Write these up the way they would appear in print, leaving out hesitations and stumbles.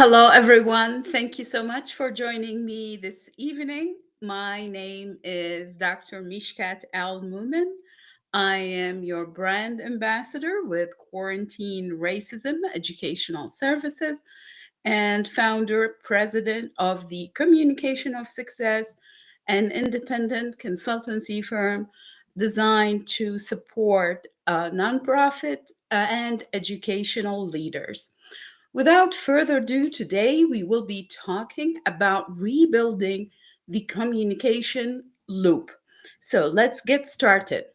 Hello, everyone. Thank you so much for joining me this evening. My name is Dr. Mishkat Al Mumin. I am your brand ambassador with Quarantine Racism Educational Services and founder president of the Communication of Success, an independent consultancy firm designed to support nonprofit and educational leaders. Without further ado, today we will be talking about rebuilding the communication loop. So let's get started.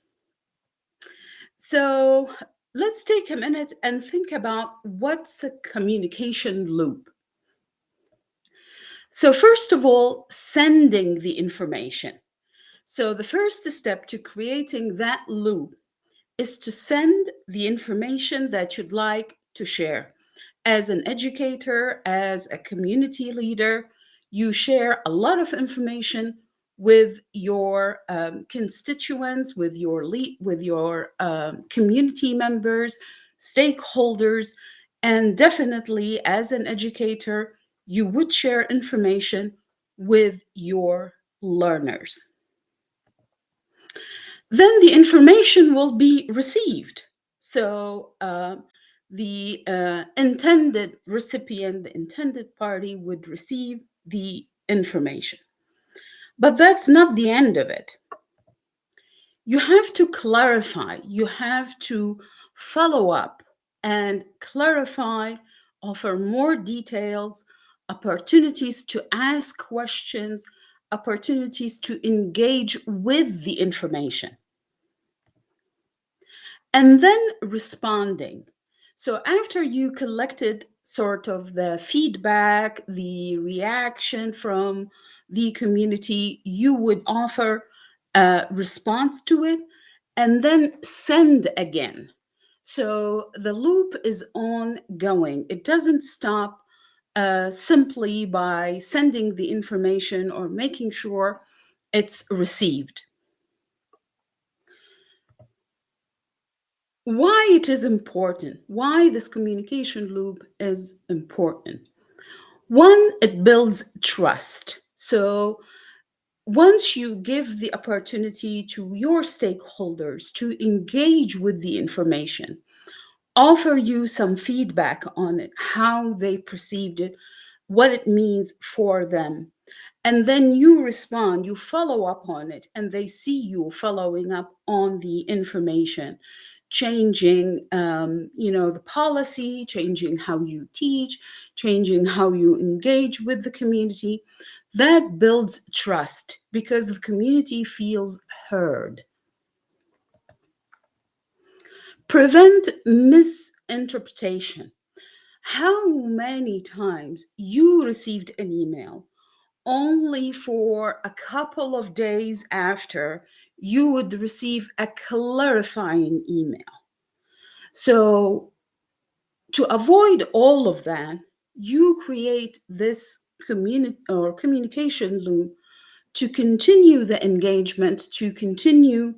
So let's take a minute and think about what's a communication loop. So, first of all, sending the information. So, the first step to creating that loop is to send the information that you'd like to share. As an educator, as a community leader, you share a lot of information with your constituents, with your community members, stakeholders, and definitely as an educator, you would share information with your learners. Then the information will be received. So the intended recipient, the intended party would receive the information. But that's not the end of it. You have to clarify, you have to follow up and clarify, offer more details, opportunities to ask questions, opportunities to engage with the information and then responding. So after you collected sort of the feedback, the reaction from the community, you would offer a response to it and then send again. So the loop is ongoing. It doesn't stop simply by sending the information or making sure it's received. Why it is important, why this communication loop is important. One, it builds trust. So once you give the opportunity to your stakeholders to engage with the information, offer you some feedback on it, how they perceived it, what it means for them. And then you respond, you follow up on it, and they see you following up on the information, changing, the policy, changing how you teach, changing how you engage with the community. That builds trust because the community feels heard. Prevent misinterpretation. How many times you received an email only for a couple of days after you would receive a clarifying email? So, to avoid all of that, you create this communication loop to continue the engagement, to continue,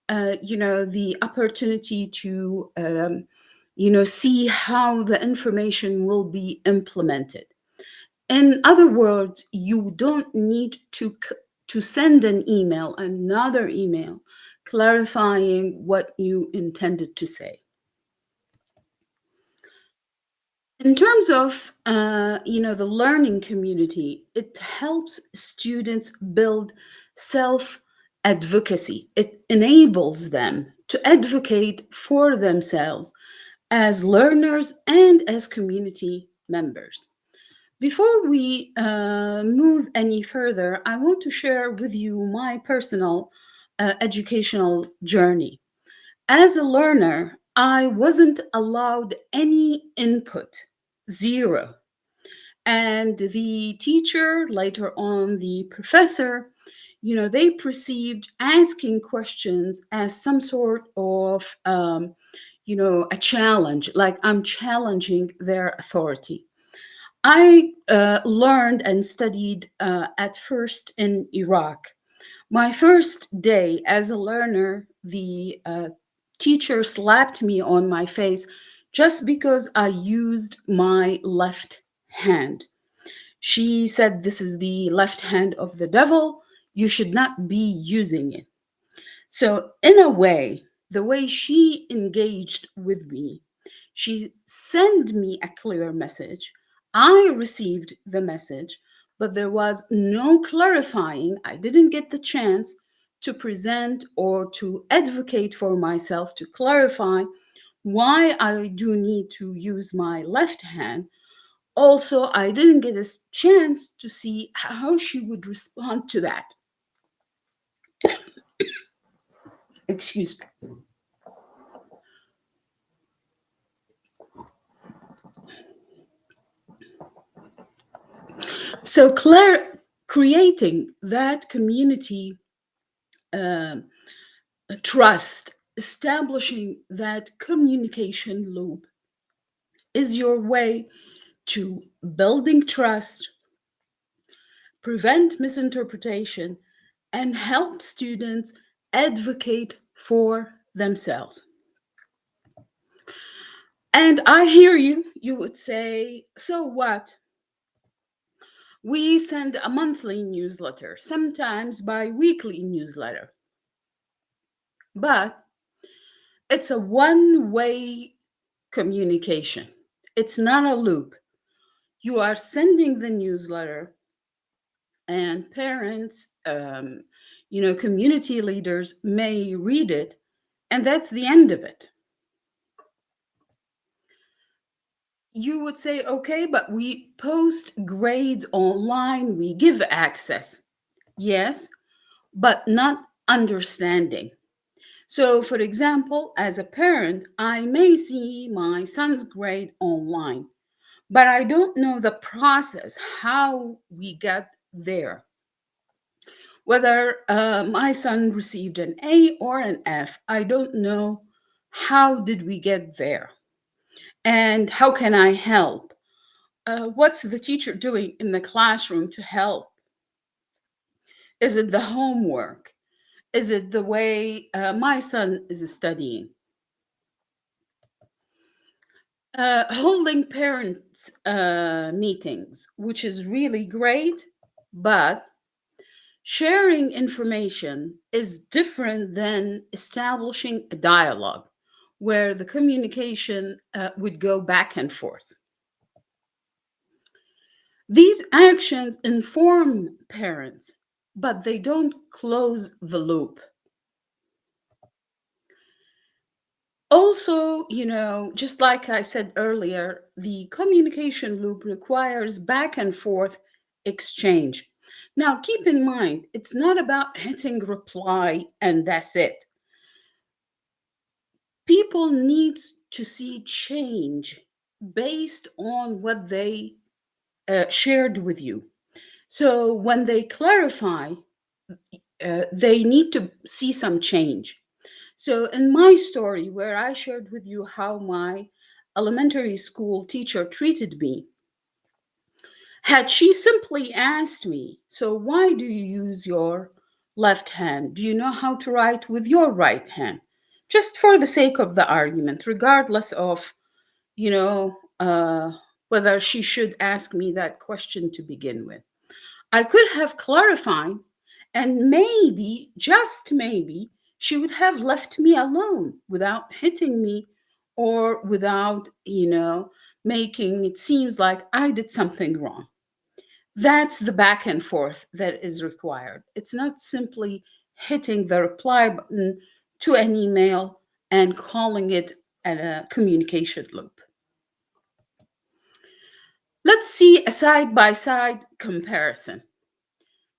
the opportunity to, see how the information will be implemented. In other words, you don't need to send an email, another email, clarifying what you intended to say. In terms of, the learning community, it helps students build self advocacy. It enables them to advocate for themselves as learners and as community members. Before we move any further, I want to share with you my personal educational journey. As a learner, I wasn't allowed any input, zero. And the teacher, later on the professor, they perceived asking questions as some sort of, a challenge, like I'm challenging their authority. I learned and studied at first in Iraq. My first day as a learner, the teacher slapped me on my face just because I used my left hand. She said, "This is the left hand of the devil. You should not be using it." So, in a way, the way she engaged with me, she sent me a clear message. I received the message, but there was no clarifying. I didn't get the chance to present or to advocate for myself to clarify why I do need to use my left hand. Also, I didn't get a chance to see how she would respond to that. Excuse me. So, creating that community um, trust, establishing that communication loop is your way to building trust, prevent misinterpretation, and help students advocate for themselves. And I hear you. You would say, so what? We send a monthly newsletter, sometimes bi weekly newsletter, but it's a one way communication. It's not a loop. You are sending the newsletter, and parents, community leaders may read it, and that's the end of it. You would say, okay, but we post grades online, we give access. Yes, but not understanding. So, for example, as a parent, I may see my son's grade online, but I don't know the process, how we got there. Whether my son received an A or an F, I don't know how did we get there and how can I help? What's the teacher doing in the classroom to help? Is it the homework? Is it the way my son is studying? Holding parents meetings, which is really great, but sharing information is different than establishing a dialogue where the communication would go back and forth. These actions inform parents, but they don't close the loop. Also, just like I said earlier, the communication loop requires back and forth exchange. Now, keep in mind, it's not about hitting reply and that's it. People need to see change based on what they shared with you. So when they clarify, they need to see some change. So, in my story, where I shared with you how my elementary school teacher treated me, had she simply asked me, "So, why do you use your left hand? Do you know how to write with your right hand?" Just for the sake of the argument, regardless of, you know, uh, whether she should ask me that question to begin with. I could have clarified, and maybe, just maybe, she would have left me alone without hitting me or without, making it seems like I did something wrong. That's the back and forth that is required. It's not simply hitting the reply button to an email and calling it a communication loop. Let's see a side by side comparison.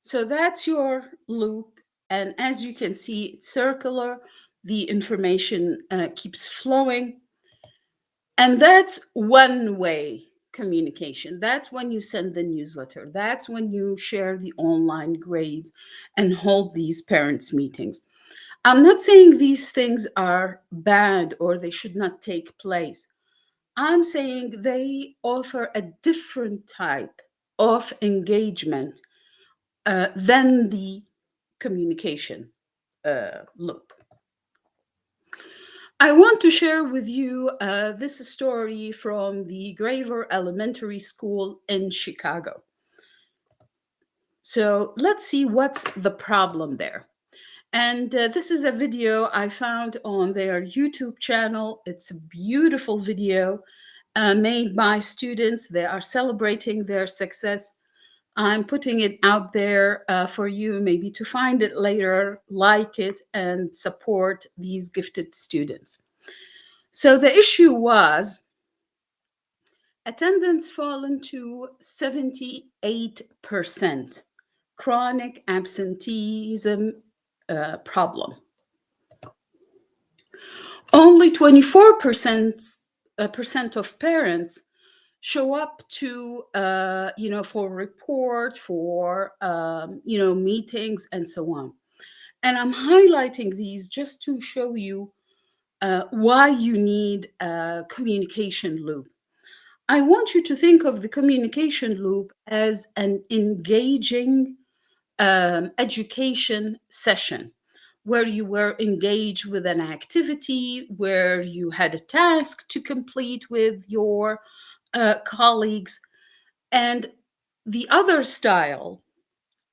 So that's your loop. And as you can see, it's circular. The information keeps flowing. And that's one way communication. That's when you send the newsletter. That's when you share the online grades and hold these parents' meetings. I'm not saying these things are bad or they should not take place. I'm saying they offer a different type of engagement than the communication loop. I want to share with you this story from the Graver Elementary School in Chicago. So let's see what's the problem there. And this is a video I found on their YouTube channel. It's a beautiful video made by students. They are celebrating their success. I'm putting it out there for you maybe to find it later, like it, and support these gifted students. So the issue was attendance fallen to 78%, chronic absenteeism problem. Only 24% of parents show up to for report, for meetings and so on. And I'm highlighting these just to show you why you need a communication loop. I want you to think of the communication loop as an engaging education session where you were engaged with an activity, where you had a task to complete with your colleagues. And the other style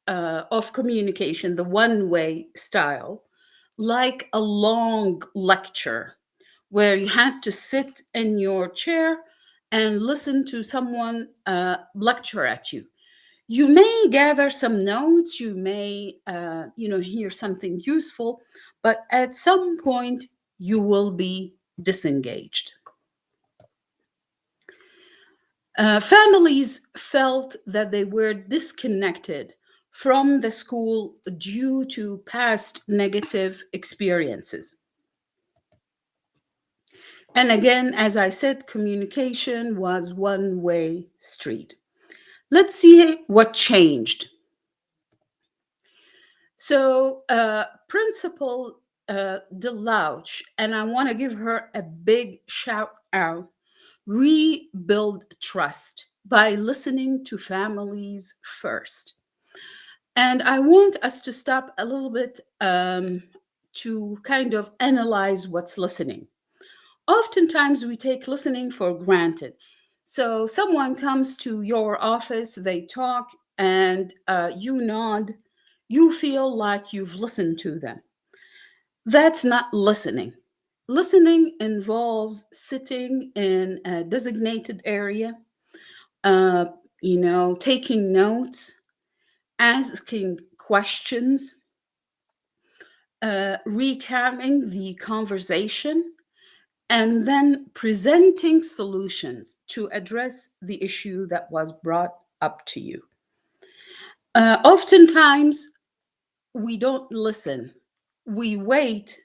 of communication, the one way style, like a long lecture where you had to sit in your chair and listen to someone lecture at you. You may gather some notes, you may hear something useful, but at some point you will be disengaged. Families felt that they were disconnected from the school due to past negative experiences. And again, as I said, communication was one-way street. Let's see what changed. So, Principal DeLouch, and I want to give her a big shout out, rebuild trust by listening to families first. And I want us to stop a little bit to kind of analyze what's listening. Oftentimes, we take listening for granted. So, someone comes to your office, they talk, and you nod. You feel like you've listened to them. That's not listening. Listening involves sitting in a designated area, uh, taking notes, asking questions, recapping the conversation, and then presenting solutions to address the issue that was brought up to you. Oftentimes, we don't listen, we wait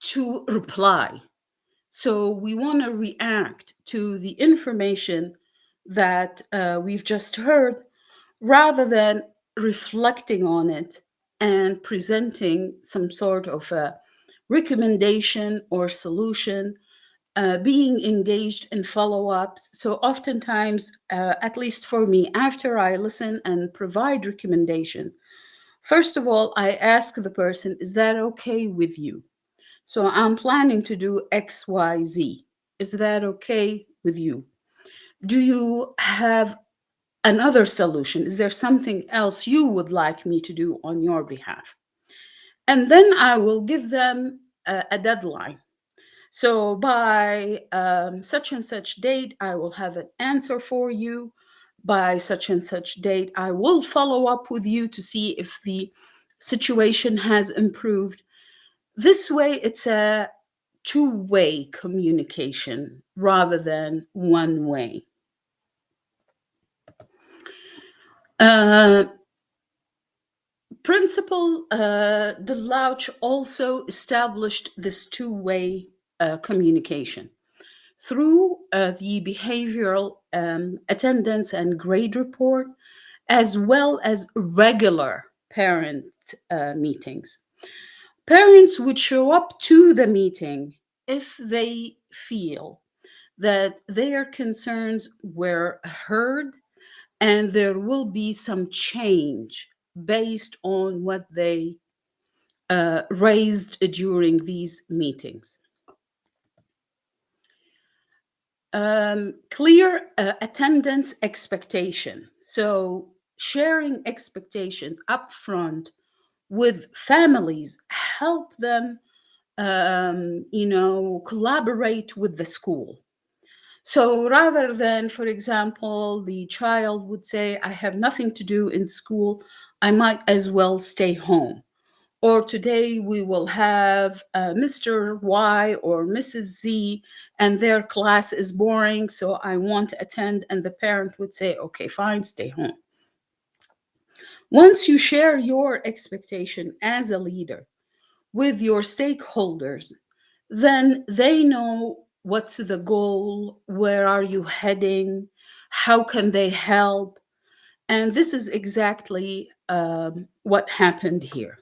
to reply. So we want to react to the information that we've just heard rather than reflecting on it and presenting some sort of a recommendation or solution, being engaged in follow ups. So, oftentimes, at least for me, after I listen and provide recommendations, first of all, I ask the person, is that okay with you? So, I'm planning to do XYZ. Is that okay with you? Do you have another solution? Is there something else you would like me to do on your behalf? And then I will give them a deadline. So by such and such date, I will have an answer for you. By such and such date, I will follow up with you to see if the situation has improved. This way, it's a two-way communication rather than one way. Uh, Principal DeLouch also established this two-way communication through the behavioral attendance and grade report, as well as regular parent meetings. Parents would show up to the meeting if they feel that their concerns were heard and there will be some change based on what they raised during these meetings. Clear attendance expectation. So sharing expectations upfront with families help them, collaborate with the school. So rather than, for example, the child would say, I have nothing to do in school, I might as well stay home. Or today we will have Mr. Y or Mrs. Z, and their class is boring, so I want to attend. And the parent would say, okay, fine, stay home. Once you share your expectation as a leader with your stakeholders, then they know what's the goal, where are you heading, how can they help. And this is exactly what happened here.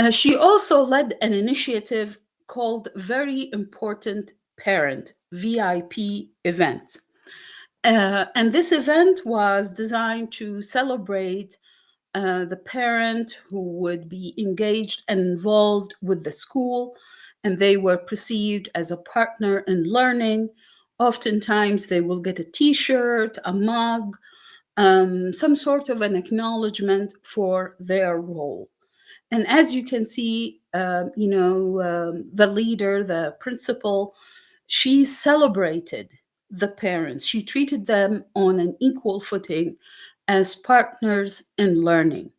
She also led an initiative called Very Important Parent, VIP event. And this event was designed to celebrate the parent who would be engaged and involved with the school, and they were perceived as a partner in learning. Oftentimes, they will get a t shirt, a mug, some sort of an acknowledgement for their role. And as you can see, the leader, the principal, she celebrated the parents. She treated them on an equal footing as partners in learning.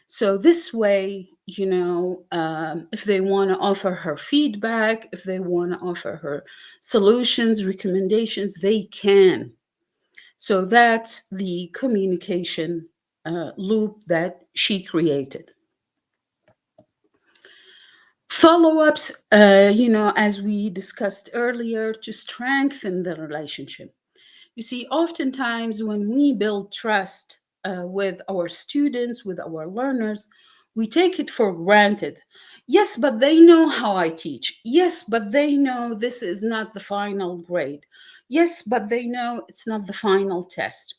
So this way, if they want to offer her feedback, if they want to offer her solutions, recommendations, they can. So that's the communication loop that she created. Follow-ups, as we discussed earlier, to strengthen the relationship. You see, oftentimes when we build trust with our students, with our learners, we take it for granted. Yes, but they know how I teach. Yes, but they know this is not the final grade. Yes, but they know it's not the final test.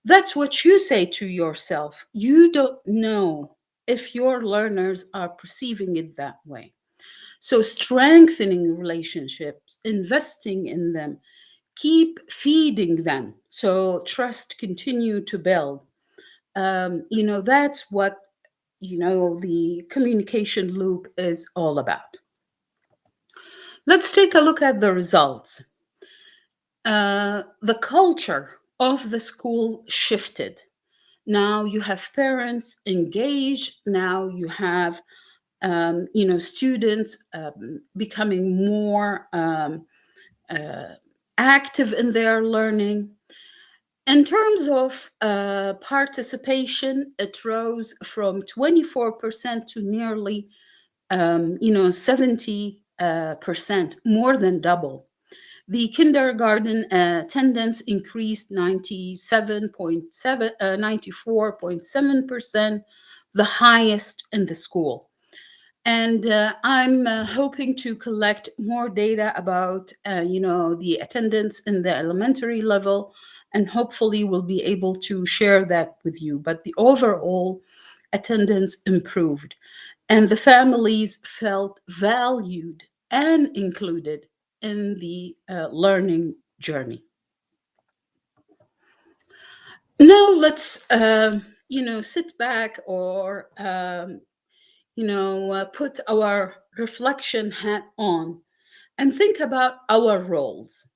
That's what you say to yourself. You don't know if your learners are perceiving it that way. So, strengthening relationships, investing in them, keep feeding them so trust continue to build. That's what the communication loop is all about. Let's take a look at the results. The culture of the school shifted. Now you have parents engaged. Now you have students becoming more active in their learning. In terms of participation, it rose from 24% to nearly 70%, more than double. The kindergarten attendance increased 94.7%, the highest in the school. And I'm hoping to collect more data about, the attendance in the elementary level, and hopefully we'll be able to share that with you. But the overall attendance improved, and the families felt valued and included in the learning journey. Now let's, sit back or put our reflection hat on and think about our roles.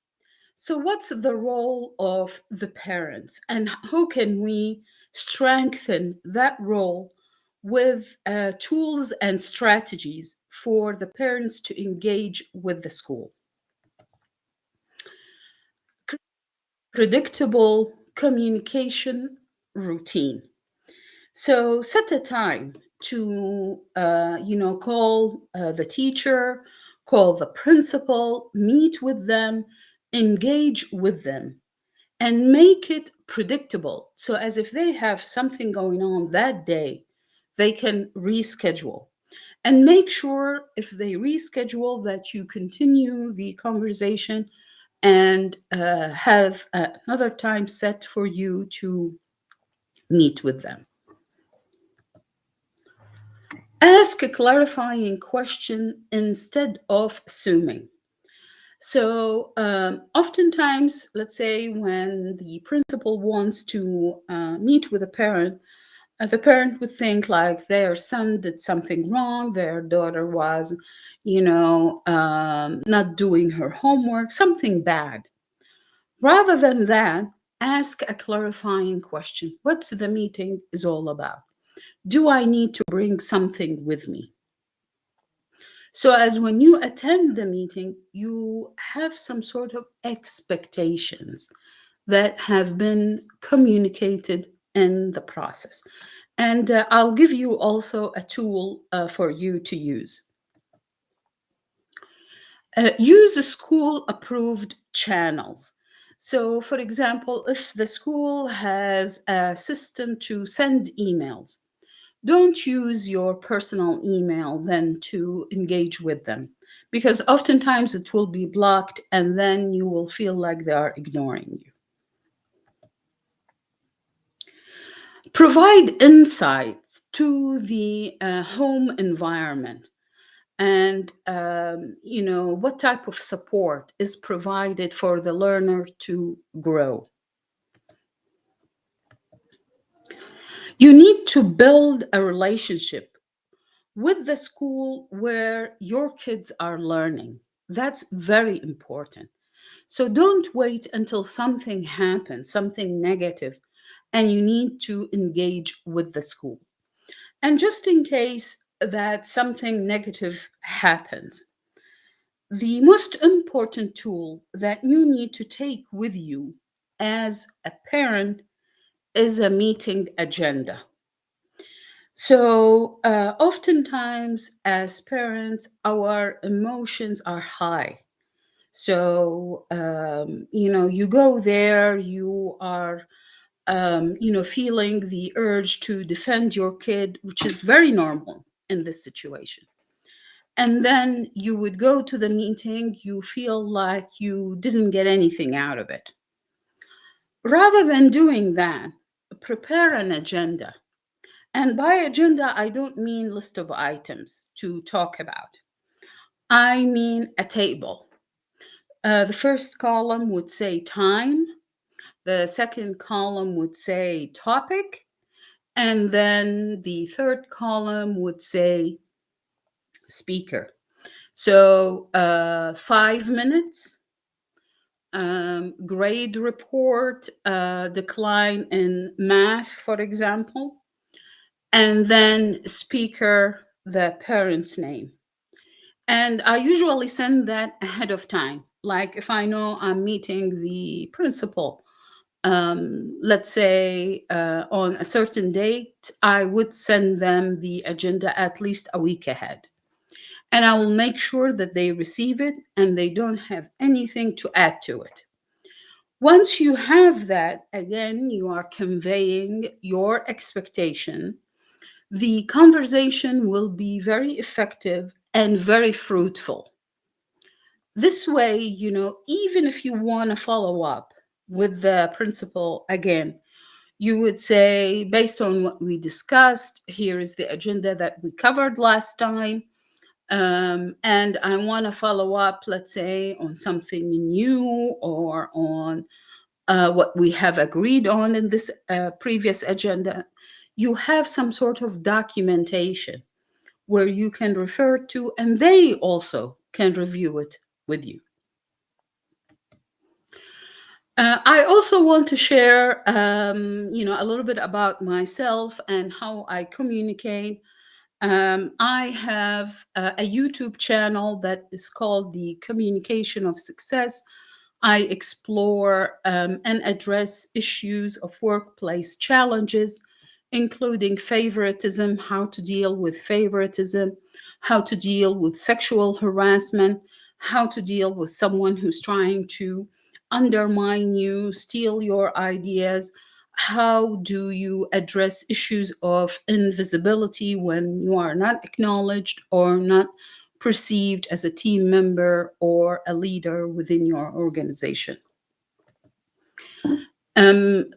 So, what's the role of the parents, and how can we strengthen that role with tools and strategies for the parents to engage with the school? Predictable communication routine. So set a time to, call the teacher, call the principal, meet with them, engage with them, and make it predictable. So as if they have something going on that day, they can reschedule. And make sure if they reschedule that you continue the conversation and have another time set for you to meet with them. Ask a clarifying question instead of assuming. So oftentimes, let's say when the principal wants to meet with a parent, the parent would think like their son did something wrong, their daughter was, not doing her homework, something bad. Rather than that, ask a clarifying question. What's the meeting is all about? Do I need to bring something with me? So, as when you attend the meeting, you have some sort of expectations that have been communicated in the process. And I'll give you also a tool for you to use. Use school approved channels. So, for example, if the school has a system to send emails, don't use your personal email then to engage with them, because oftentimes it will be blocked and then you will feel like they are ignoring you. Provide insights to the home environment, and what type of support is provided for the learner to grow. You need to build a relationship with the school where your kids are learning. That's very important. So don't wait until something happens, something negative, and you need to engage with the school. And just in case that something negative happens, the most important tool that you need to take with you as a parent is a meeting agenda. So, oftentimes, as parents, our emotions are high. So, you go there, you are, feeling the urge to defend your kid, which is very normal in this situation. And then you would go to the meeting, you feel like you didn't get anything out of it. Rather than doing that, prepare an agenda. And by agenda, I don't mean list of items to talk about. I mean a table. The first column would say time, the second column would say topic, and then the third column would say speaker. So 5 minutes, grade report, decline in math, for example, and then speaker, the parent's name. And I usually send that ahead of time. Like if I know I'm meeting the principal, let's say on a certain date, I would send them the agenda at least a week ahead. And I will make sure that they receive it and they don't have anything to add to it. Once you have that, again, you are conveying your expectation. The conversation will be very effective and very fruitful. This way, even if you want to follow up with the principal again, you would say, based on what we discussed, here is the agenda that we covered last time. And I want to follow up, let's say, on something new or on what we have agreed on in this previous agenda. You have some sort of documentation where you can refer to, and they also can review it with you. I also want to share, a little bit about myself and how I communicate. I have a YouTube channel that is called The Communication of Success. I explore and address issues of workplace challenges, including favoritism, how to deal with favoritism, how to deal with sexual harassment, how to deal with someone who's trying to undermine you, steal your ideas. How do you address issues of invisibility when you are not acknowledged or not perceived as a team member or a leader within your organization?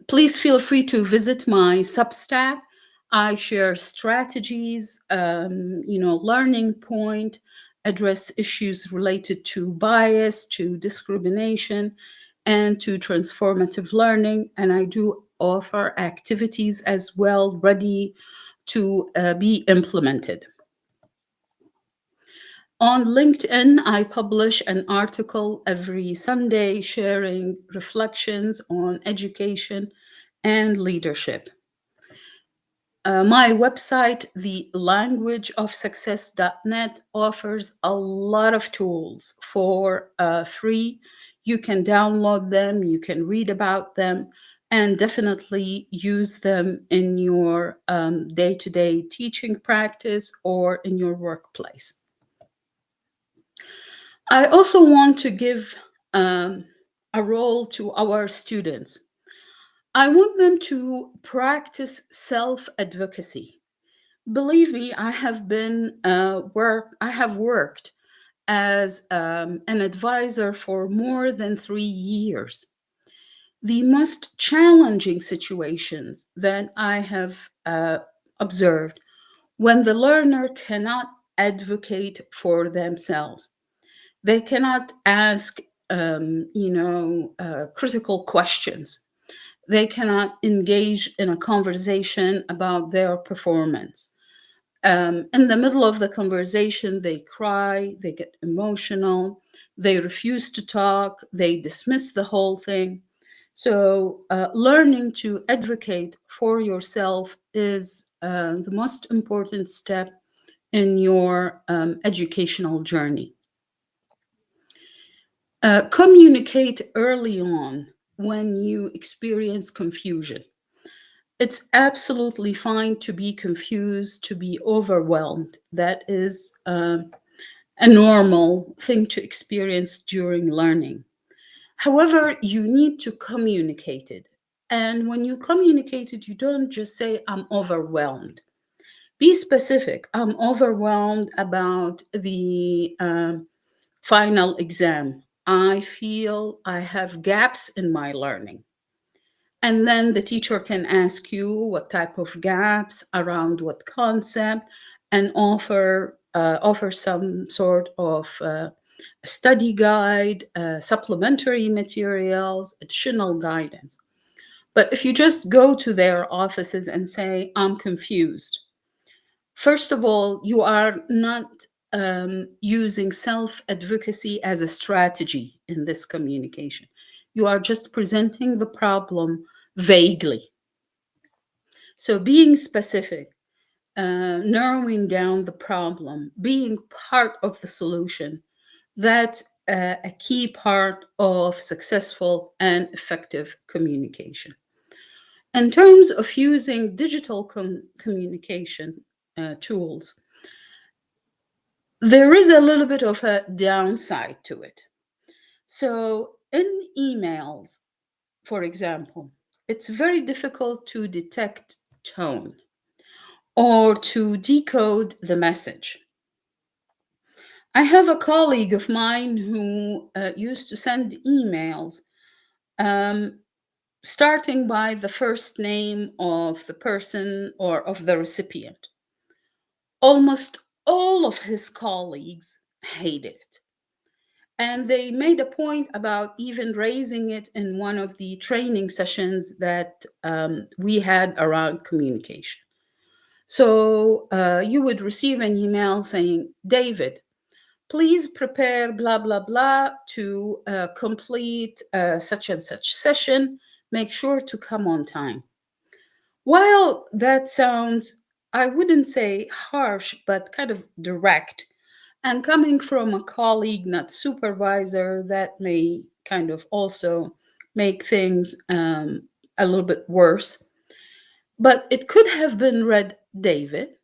Please feel free to visit my Substack. I share strategies, learning point, address issues related to bias, to discrimination, and to transformative learning. And I do offer activities as well ready to be implemented. On LinkedIn, I publish an article every Sunday sharing reflections on education and leadership. My website, thelanguageofsuccess.net, offers a lot of tools for free. You can download them, you can read about them, and definitely use them in your day-to-day teaching practice or in your workplace. I also want to give a role to our students. I want them to practice self-advocacy. Believe me, I have worked as an advisor for more than 3 years. The most challenging situations that I have observed when the learner cannot advocate for themselves. They cannot ask, critical questions. They cannot engage in a conversation about their performance. In the middle of the conversation, they cry, they get emotional, they refuse to talk, they dismiss the whole thing. So, learning to advocate for yourself is the most important step in your educational journey. Communicate early on when you experience confusion. It's absolutely fine to be confused, to be overwhelmed. That is a normal thing to experience during learning. However, you need to communicate it. And when you communicate it, you don't just say, I'm overwhelmed. Be specific. I'm overwhelmed about the final exam. I feel I have gaps in my learning. And then the teacher can ask you what type of gaps, around what concept, and offer some sort of study guide, supplementary materials, additional guidance. But if you just go to their offices and say, I'm confused, first of all, you are not using self advocacy as a strategy in this communication. You are just presenting the problem vaguely. So, being specific, narrowing down the problem, being part of the solution, that's a key part of successful and effective communication. In terms of using digital communication tools, there is a little bit of a downside to it. So, in emails, for example, it's very difficult to detect tone or to decode the message. I have a colleague of mine who used to send emails um, starting by the first name of the person or of the recipient. Almost all of his colleagues hated it. And they made a point about even raising it in one of the training sessions that we had around communication. So you would receive an email saying, David, please prepare blah, blah, blah to complete such and such session. Make sure to come on time. While that sounds, I wouldn't say harsh, but kind of direct, and coming from a colleague, not supervisor, that may kind of also make things a little bit worse. But it could have been read, David,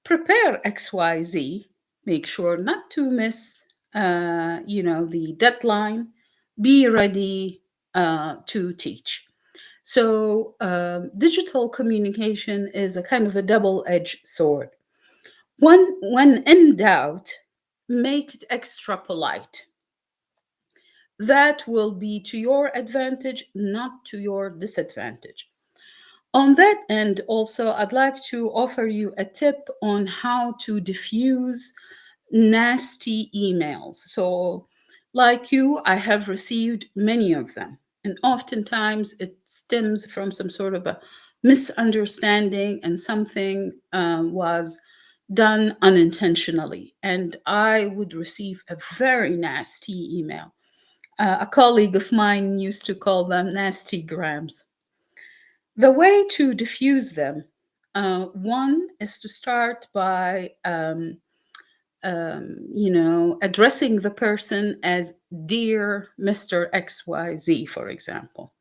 prepare XYZ, make sure not to miss, the deadline, be ready to teach. So digital communication is a kind of a double-edged sword. When in doubt, make it extra polite. That will be to your advantage, not to your disadvantage. On that end, also, I'd like to offer you a tip on how to diffuse nasty emails. So, like you, I have received many of them. And oftentimes it stems from some sort of a misunderstanding, and something was done unintentionally. And I would receive a very nasty email. A colleague of mine used to call them nasty grams. The way to diffuse them, one is to start by addressing the person as dear Mr. XYZ, for example.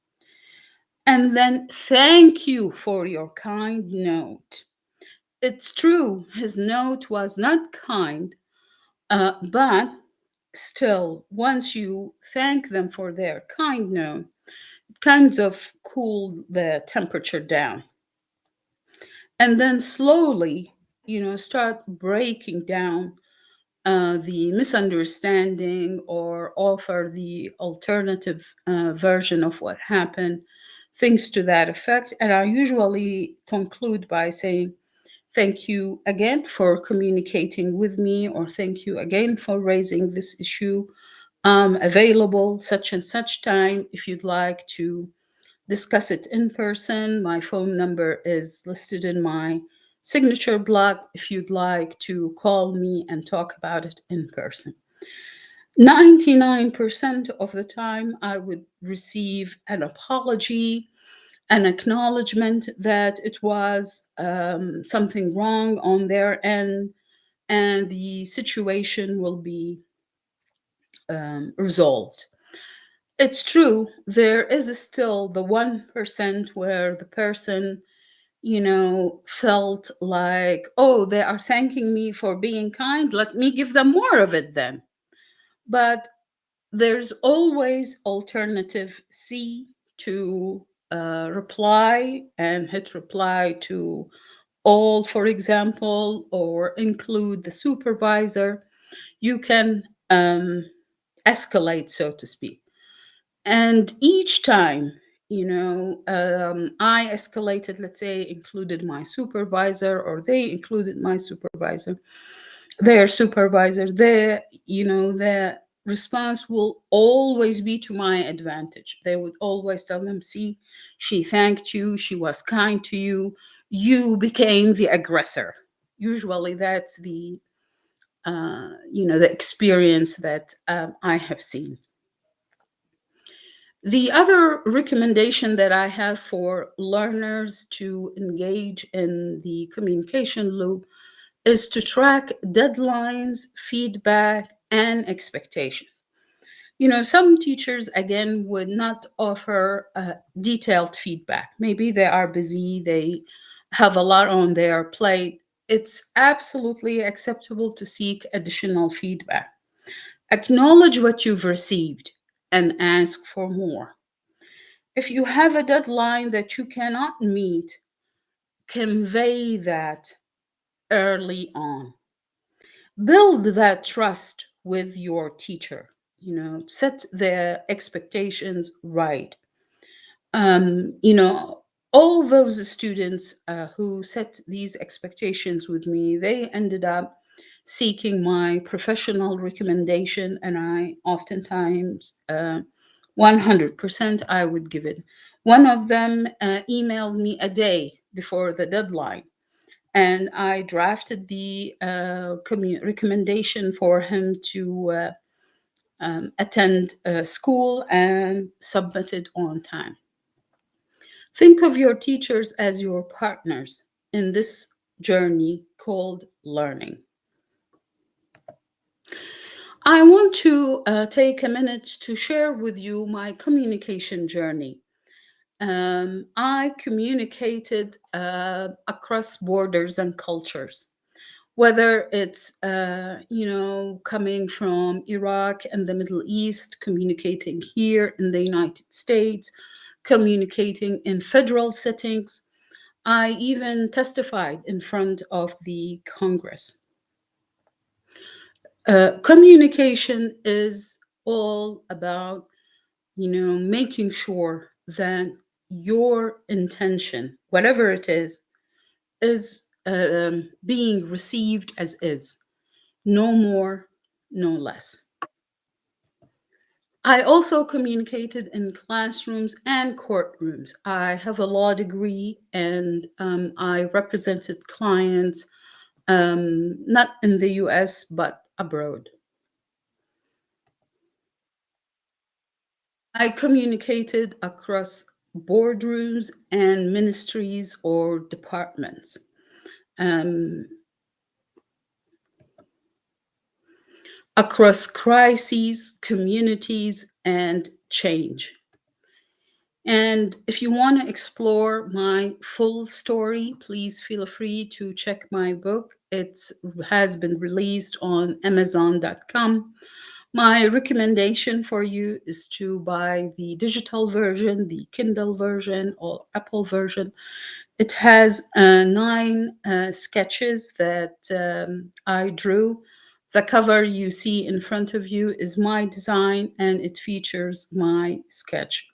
And then thank you for your kind note. It's true, his note was not kind, but still, once you thank them for their kind note, it kind of cool the temperature down. And then slowly, start breaking down the misunderstanding, or offer the alternative version of what happened, things to that effect. And I usually conclude by saying, thank you again for communicating with me, or thank you again for raising this issue. Available such and such time if you'd like to discuss it in person. My phone number is listed in my signature block if you'd like to call me and talk about it in person. 99% of the time, I would receive an apology, an acknowledgement that it was something wrong on their end, and the situation will be resolved. It's true, there is still the 1% where the person, felt like, oh, they are thanking me for being kind. Let me give them more of it then. But there's always alternative C to reply, and hit reply to all, for example, or include the supervisor. You can escalate, so to speak. And each time, I escalated, let's say, included my supervisor, or they included my supervisor, their supervisor, the response will always be to my advantage. They would always tell them, see, she thanked you, she was kind to you, you became the aggressor. Usually that's the experience that I have seen. The other recommendation that I have for learners to engage in the communication loop is to track deadlines, feedback, and expectations. Some teachers, again, would not offer detailed feedback. Maybe they are busy, they have a lot on their plate. It's absolutely acceptable to seek additional feedback. Acknowledge what you've received and ask for more. If you have a deadline that you cannot meet, convey that early on. Build that trust with your teacher. Set the expectations right. um, you know all those students who set these expectations with me, they ended up seeking my professional recommendation, and I oftentimes 100% I would give it. One of them emailed me a day before the deadline, and I drafted the recommendation for him to attend school and submit it on time. Think of your teachers as your partners in this journey called learning. I want to take a minute to share with you my communication journey. I communicated across borders and cultures, whether it's coming from Iraq and the Middle East, communicating here in the United States, communicating in federal settings. I even testified in front of the Congress. Communication is all about, making sure that your intention, whatever it is being received as is. no more, no less. I also communicated in classrooms and courtrooms. I have a law degree and I represented clients not in the US but abroad. I communicated across boardrooms and ministries or departments, um, across crises, communities, and change. And if you want to explore my full story, please feel free to check my book. It has been released on Amazon.com. My recommendation for you is to buy the digital version, the Kindle version, or Apple version. It has nine sketches that I drew. The cover you see in front of you is my design and it features my sketch.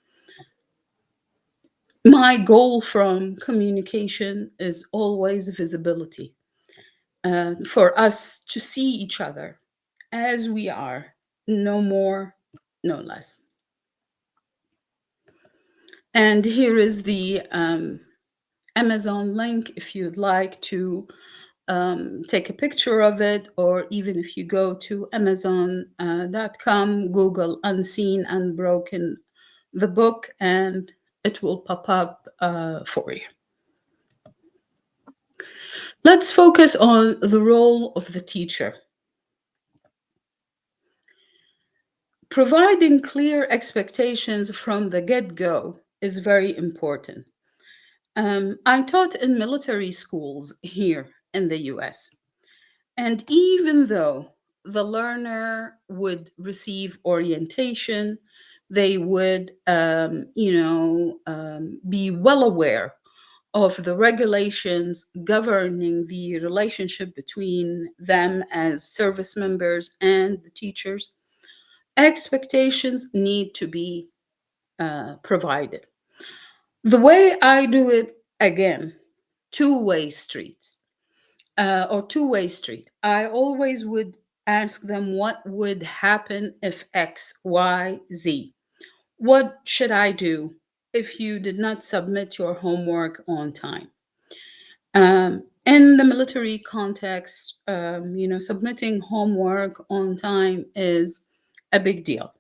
My goal from communication is always visibility, for us to see each other as we are, no more, no less. And here is the Amazon link if you'd like to take a picture of it, or even if you go to Amazon.com, Google Unseen Unbroken, the book, and it will pop up for you. Let's focus on the role of the teacher. Providing clear expectations from the get go is very important. I taught in military schools here in the US. And even though the learner would receive orientation, they would, be well aware of the regulations governing the relationship between them as service members and the teachers. Expectations need to be provided. The way I do it, again, two-way streets or two-way street. I always would ask them what would happen if X, Y, Z. What should I do if you did not submit your homework on time? In the military context, submitting homework on time is a big deal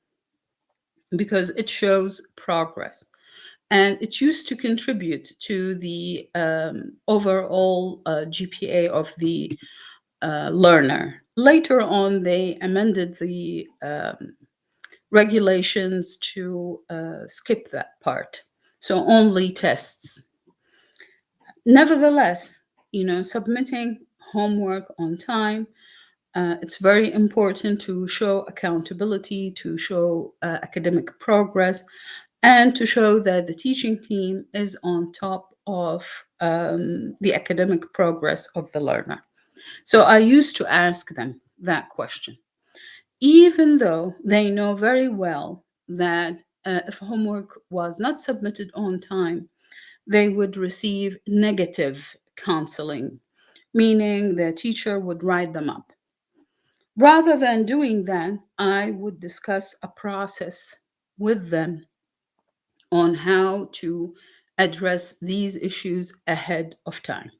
because it shows progress and it used to contribute to the overall GPA of the learner. Later on, they amended the regulations to skip that part. So only tests. Nevertheless, submitting homework on time, it's very important to show accountability, to show academic progress, and to show that the teaching team is on top of the academic progress of the learner. So I used to ask them that question, even though they know very well that if homework was not submitted on time, they would receive negative counseling, meaning the teacher would write them up. Rather than doing that, I would discuss a process with them on how to address these issues ahead of time.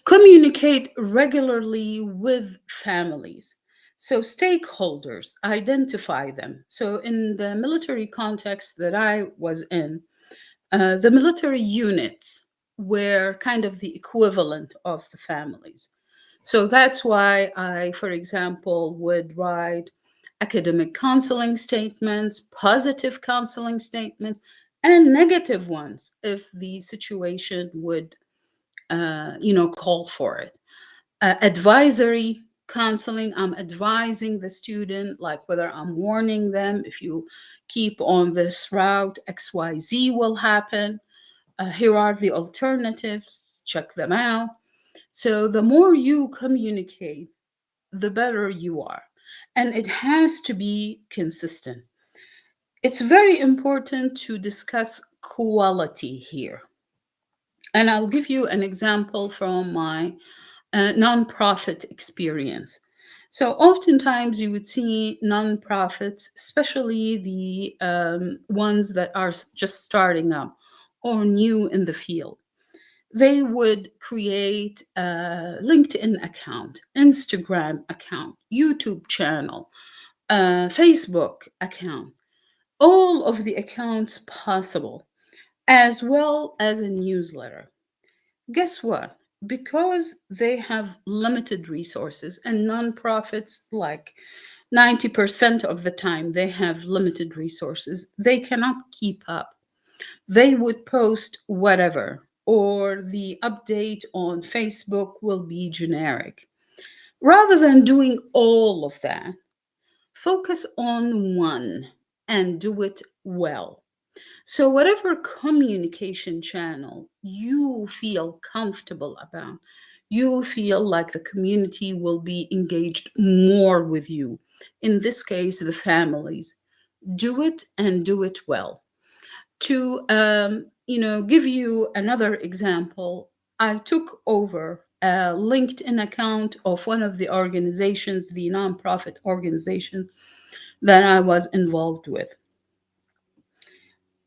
Communicate regularly with families. So, stakeholders, identify them. So, in the military context that I was in, the military units were kind of the equivalent of the families. So, that's why I, for example, would write academic counseling statements, positive counseling statements, and negative ones if the situation would call for it. Advisory counseling, I'm advising the student, like whether I'm warning them, if you keep on this route, XYZ will happen. Here are the alternatives, check them out. So the more you communicate, the better you are. And it has to be consistent. It's very important to discuss quality here. And I'll give you an example from my nonprofit experience. So oftentimes you would see nonprofits, especially the ones that are just starting up or new in the field. They would create a LinkedIn account, Instagram account, YouTube channel, Facebook account, all of the accounts possible, as well as a newsletter. Guess what? Because they have limited resources, and nonprofits, like 90% of the time, they have limited resources, they cannot keep up. They would post whatever, or the update on Facebook will be generic. Rather than doing all of that, focus on one and do it well. So, whatever communication channel you feel comfortable about, you feel like the community will be engaged more with you. In this case, the families. Do it and do it well. To give you another example, I took over a LinkedIn account of one of the organizations, the nonprofit organization that I was involved with.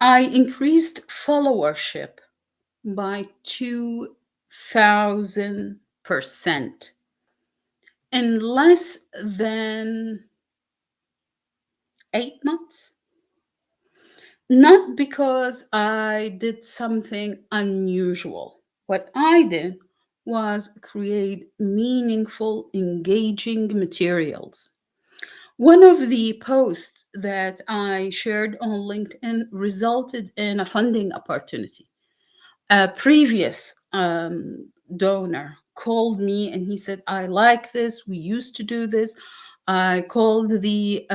I increased followership by 2,000% in less than 8 months. Not because I did something unusual. What I did was create meaningful, engaging materials. One of the posts that I shared on LinkedIn resulted in a funding opportunity. A previous donor called me and he said, I like this. We used to do this. I called the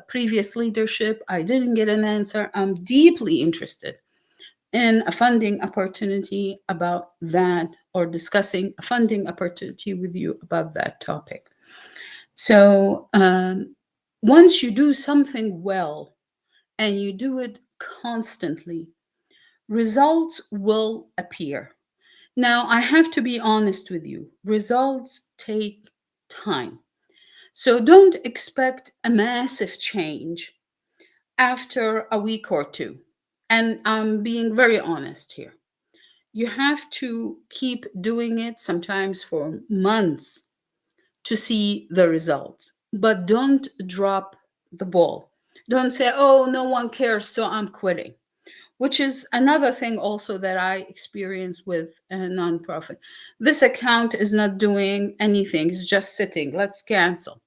previous leadership. I didn't get an answer. I'm deeply interested in a funding opportunity about that, or discussing a funding opportunity with you about that topic. So once you do something well and you do it constantly, results will appear. Now, I have to be honest with you, results take time. So don't expect a massive change after a week or two. And I'm being very honest here. You have to keep doing it, sometimes for months, to see the results. But don't drop the ball. Don't say, oh, no one cares, so I'm quitting, which is another thing also that I experience with a nonprofit. This account is not doing anything, it's just sitting. Let's cancel.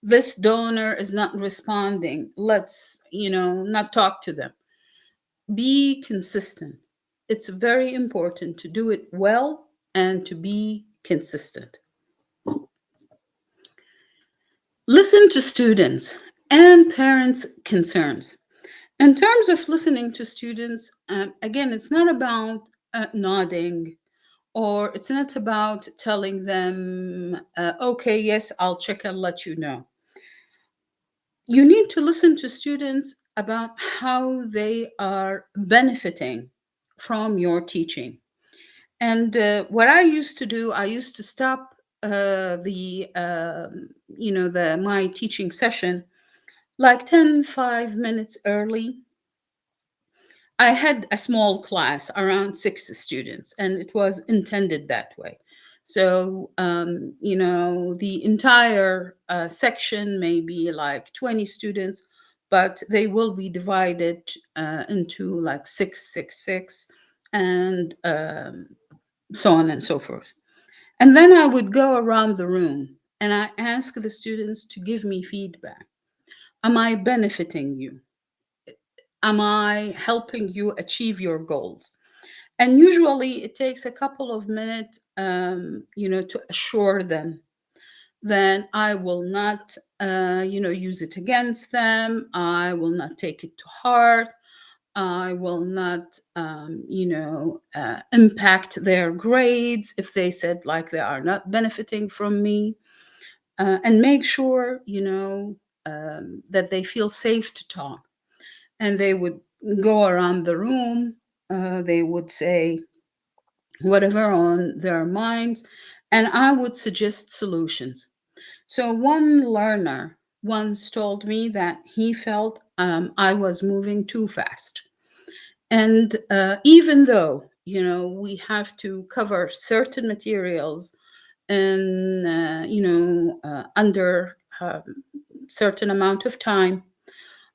This donor is not responding. Let's, not talk to them. Be consistent. It's very important to do it well and to be consistent. Listen to students and parents' concerns. In terms of listening to students, again, it's not about nodding, or it's not about telling them, okay, yes, I'll check and let you know. You need to listen to students about how they are benefiting from your teaching. And what I used to do, I used to stop the my teaching session like 5 minutes early. I had a small class, around 6 students, and it was intended that way. So, the entire section may be like 20 students, but they will be divided into like 6, 6, 6, and so on and so forth. And then I would go around the room and I ask the students to give me feedback. Am I benefiting you? Am I helping you achieve your goals? And usually it takes a couple of minutes, to assure them that I will not, use it against them. I will not take it to heart. I will not, impact their grades if they said like they are not benefiting from me. And make sure, that they feel safe to talk. And they would go around the room. They would say whatever on their minds, and I would suggest solutions. So, one learner once told me that he felt I was moving too fast. And even though, we have to cover certain materials in, under certain amount of time,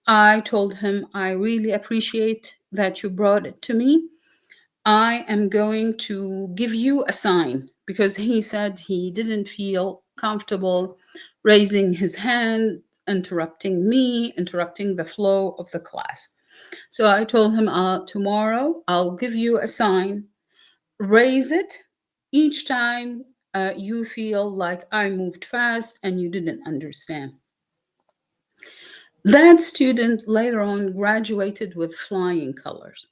I told him, I really appreciate that you brought it to me. I am going to give you a sign, because he said he didn't feel comfortable raising his hand, interrupting me, interrupting the flow of the class. So I told him, tomorrow I'll give you a sign, raise it each time you feel like I moved fast and you didn't understand. That student later on graduated with flying colors.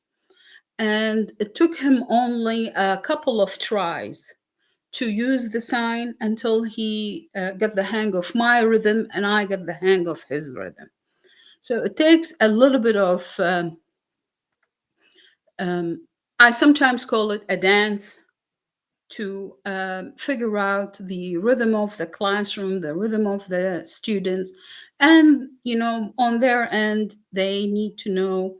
And it took him only a couple of tries to use the sign until he got the hang of my rhythm and I got the hang of his rhythm. So it takes a little bit of, um, I sometimes call it a dance, to figure out the rhythm of the classroom, the rhythm of the students. And, on their end, they need to know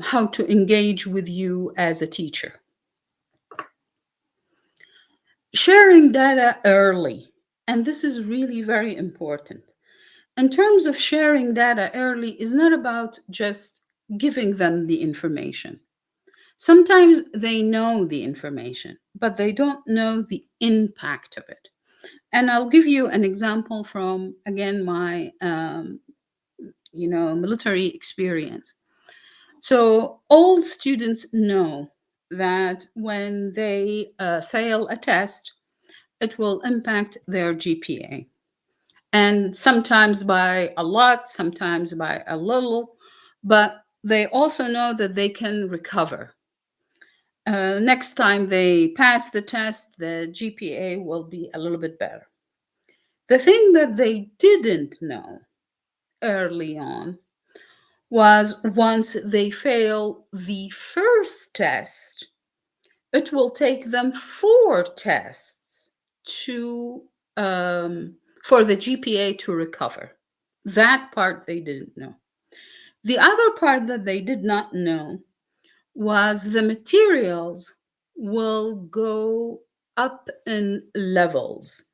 how to engage with you as a teacher. Sharing data early, and this is really very important. In terms of sharing data early, is not about just giving them the information. Sometimes they know the information, but they don't know the impact of it. And I'll give you an example from, again, my military experience. So all students know that when they fail a test, it will impact their GPA. And sometimes by a lot, sometimes by a little, but they also know that they can recover. Next time they pass the test, the GPA will be a little bit better. The thing that they didn't know early on was, once they fail the first test, it will take them 4 tests to for the GPA to recover. That part they didn't know. The other part that they did not know was the materials will go up in levels.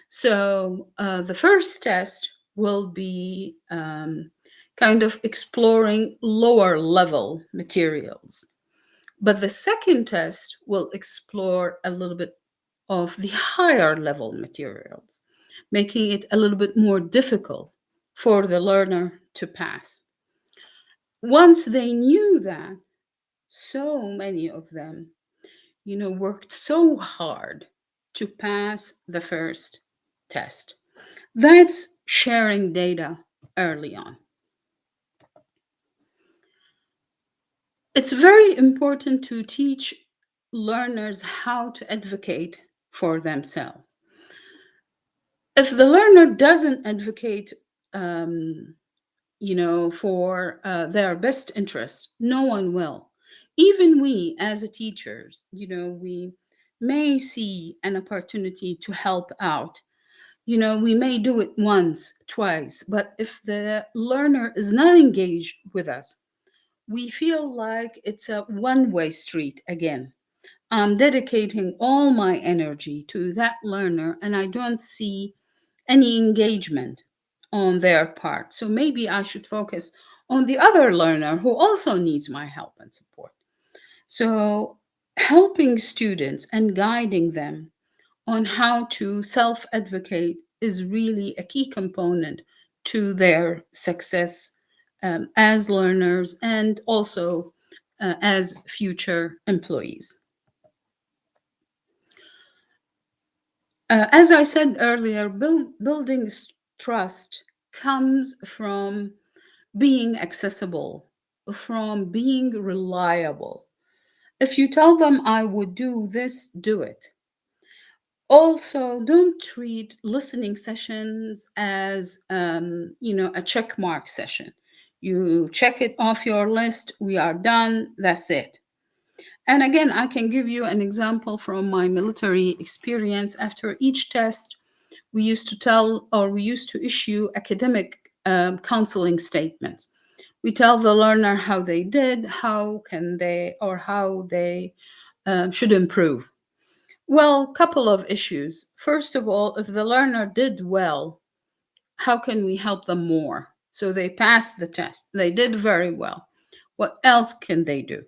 So the first test will be kind of exploring lower level materials. But the second test will explore a little bit of the higher level materials, making it a little bit more difficult for the learner to pass. Once they knew that, so many of them, worked so hard to pass the first test. That's sharing data early on. It's very important to teach learners how to advocate for themselves. If the learner doesn't advocate, um, for their best interest, no one will. Even we as a teachers, we may see an opportunity to help out. We may do it once, twice, but if the learner is not engaged with us, we feel like it's a one-way street again. I'm dedicating all my energy to that learner and I don't see any engagement on their part. So maybe I should focus on the other learner who also needs my help and support. So, helping students and guiding them on how to self advocate is really a key component to their success as learners and also as future employees. As I said earlier, building trust comes from being accessible, from being reliable. If you tell them, I would do this, do it. Also, don't treat listening sessions as a check mark session. You check it off your list, we are done, that's it. And again, I can give you an example from my military experience. After each test, we used to tell, or we used to issue academic counseling statements. We tell the learner how they did, how can they, or how they should improve. Well, couple of issues. First of all, if the learner did well, how can we help them more? So they passed the test, they did very well. What else can they do?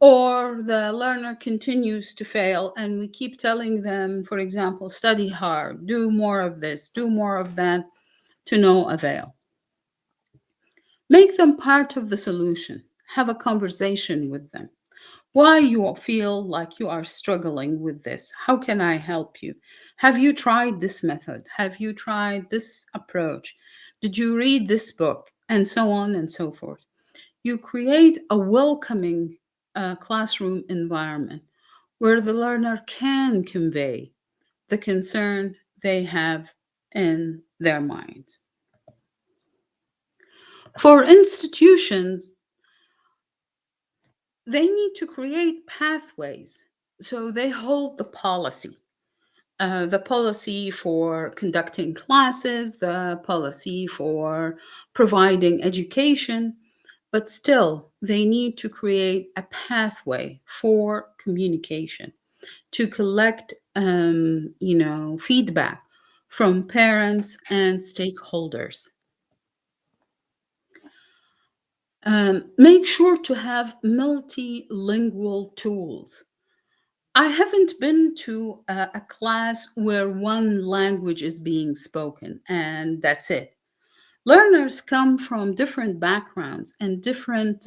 Or the learner continues to fail, and we keep telling them, for example, study hard, do more of this, do more of that, to no avail. Make them part of the solution. Have a conversation with them. Why you feel like you are struggling with this? How can I help you? Have you tried this method? Have you tried this approach? Did you read this book? And so on and so forth. You create a welcoming classroom environment where the learner can convey the concern they have in their minds. For institutions, they need to create pathways. So they hold the policy for conducting classes, the policy for providing education, but still they need to create a pathway for communication to collect feedback from parents and stakeholders. Make sure to have multilingual tools. I haven't been to a class where one language is being spoken and that's it. Learners come from different backgrounds and different,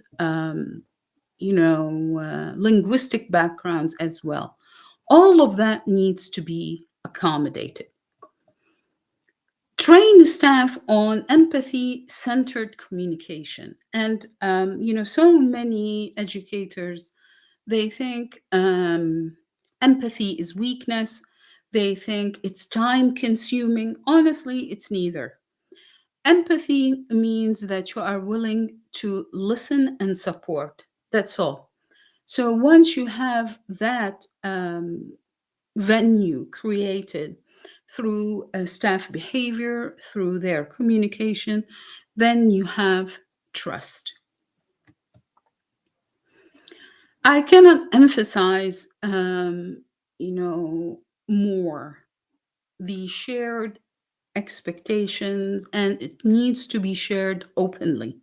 linguistic backgrounds as well. All of that needs to be accommodated. Train staff on empathy centered communication. And, so many educators, they think empathy is weakness, they think it's time consuming. Honestly, it's neither. Empathy means that you are willing to listen and support. That's all. So once you have that venue created through staff behavior, through their communication, then you have trust. I cannot emphasize, more the shared expectations, and it needs to be shared openly.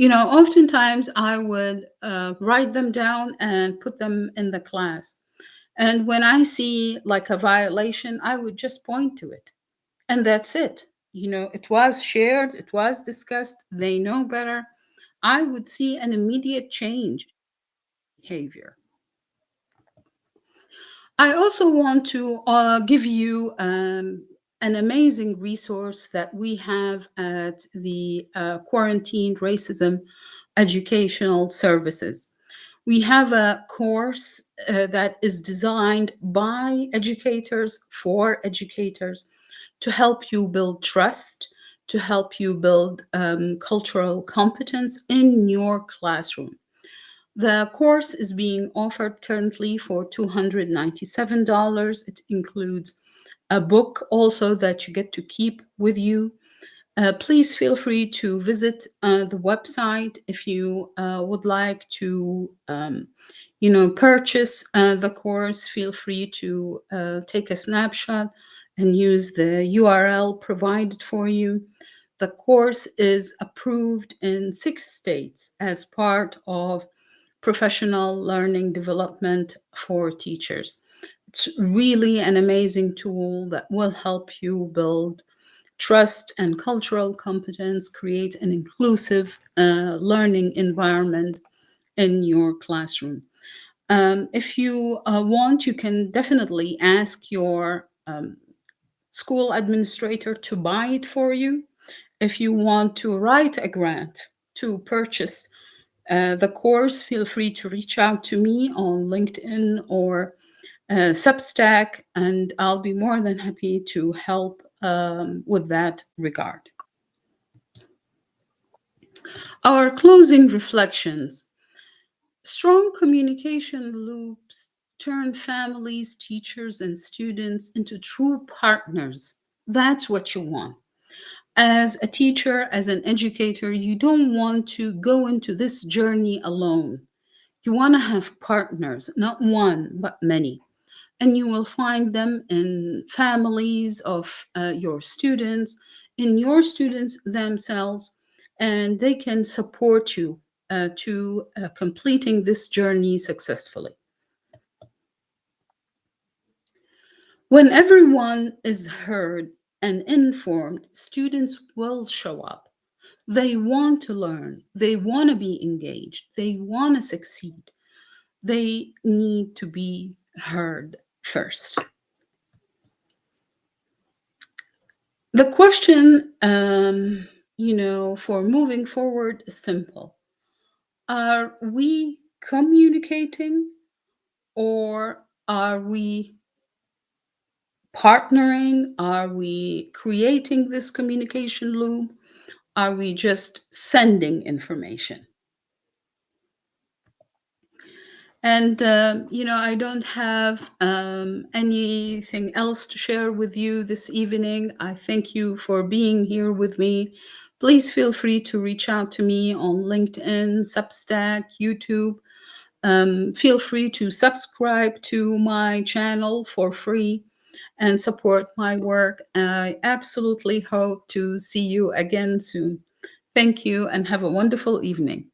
Oftentimes I would write them down and put them in the class. And when I see like a violation, I would just point to it. And that's it. It was shared, it was discussed, they know better. I would see an immediate change in behavior. I also want to give you an amazing resource that we have at the Quarantined Racism Educational Services. We have a course that is designed by educators for educators to help you build trust, to help you build cultural competence in your classroom. The course is being offered currently for $297. It includes a book also that you get to keep with you. Please feel free to visit the website if you would like to, purchase the course. Feel free to take a snapshot and use the URL provided for you. The course is approved in 6 states as part of professional learning development for teachers. It's really an amazing tool that will help you build trust and cultural competence, create an inclusive learning environment in your classroom. If you want, you can definitely ask your school administrator to buy it for you. If you want to write a grant to purchase the course, feel free to reach out to me on LinkedIn or Substack, and I'll be more than happy to help with that regard. Our closing reflections. Strong communication loops turn families, teachers, and students into true partners. That's what you want. As a teacher, as an educator, you don't want to go into this journey alone. You want to have partners, not one, but many. And you will find them in families of your students, in your students themselves, and they can support you to completing this journey successfully. When everyone is heard and informed, students will show up. They want to learn, they want to be engaged, they want to succeed. They need to be heard first. The question, for moving forward is simple. Are we communicating, or are we partnering? Are we creating this communication loop? Are we just sending information? And, I don't have anything else to share with you this evening. I thank you for being here with me. Please feel free to reach out to me on LinkedIn, Substack, YouTube. Feel free to subscribe to my channel for free and support my work. I absolutely hope to see you again soon. Thank you and have a wonderful evening.